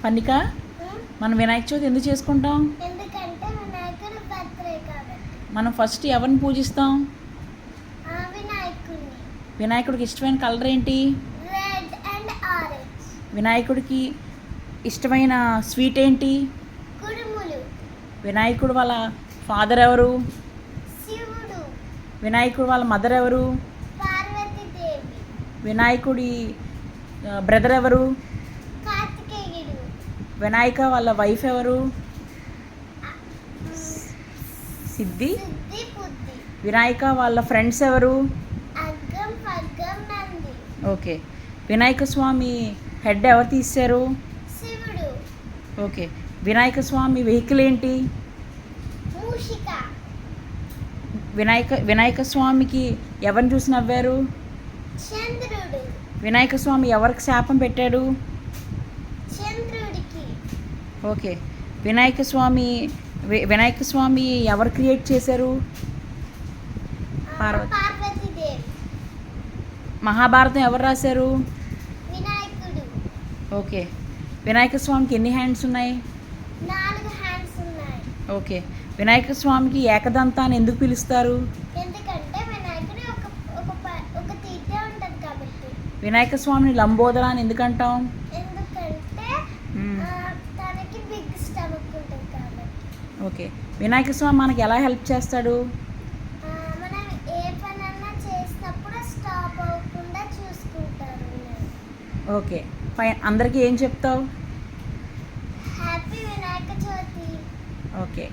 పన్నిక మనం వినాయక చవితి ఎందుకు చేసుకుంటాం? ఎందుకంటే వినాయకుడి బర్త్డే కాబట్టి. మనం ఫస్ట్ ఎవరిని పూజిస్తాం? వినాయకుడిని. వినాయకుడికి ఇష్టమైన కలర్ ఏంటి? Red and orange. వినాయకుడికి ఇష్టమైన స్వీట్ ఏంటి? కుడుములు. వినాయకుడు వాళ్ళ ఫాదర్ ఎవరు? శివుడు. వినాయకుడు వాళ్ళ మదర్ ఎవరు? పార్వతీదేవి. వినాయకుడి బ్రదర్ ఎవరు? కార్తికేయుడు. వినాయక వాళ్ళ వైఫ్ ఎవరు? సిద్ధి. సిద్ధి బుద్ధి. వినాయక వాళ్ళ ఫ్రెండ్స్ ఎవరు? అగ్గం పగ్గం నంది. ఓకే. వినాయక స్వామి హెడ్ ఎవరు తీశారు? శివుడు. ఓకే. వినాయక స్వామి వెహికల్ ఏంటి? మూషిక. వినాయక స్వామికి ఎవరిని చూసి నవ్వారు? చంద్రుడు. వినాయక స్వామి ఎవరికి శాపం పెట్టాడు? చంద్రుడికి. ఓకే. వినాయక స్వామి ఎవరు క్రియేట్ చేశారు? పార్వతీదేవి. మహాభారతం ఎవరు రాశారు? వినాయకుడు. ఓకే. వినాయక స్వామికి ఎన్ని హ్యాండ్స్ ఉన్నాయి? 4 హ్యాండ్స్ ఉన్నాయి. ఓకే. వినాయక స్వామికి ఏకదంతా అని ఎందుకు పిలుస్తారు? ఎందుకంటే వినాయకుడి ఒక తీర్థ ఉంటుంది కాబట్టి. వినాయక స్వామిని లంబోదర అని ఎందుకు అంటాం? ఎందుకంటే తనకి బిగ్ స్టమక్ ఉంటుంది కాబట్టి. ఓకే. వినాయక స్వామి మనకి ఎలా హెల్ప్ చేస్తాడు? మనం ఏ పనన్నా చేసినప్పుడు స్టాప్ అవ్వకుండా చూసుకుంటారు. ఓకే. ఫైన్. అందరికీ ఏం చెప్తావు? హ్యాపీ వినాయక చవితి. ఓకే.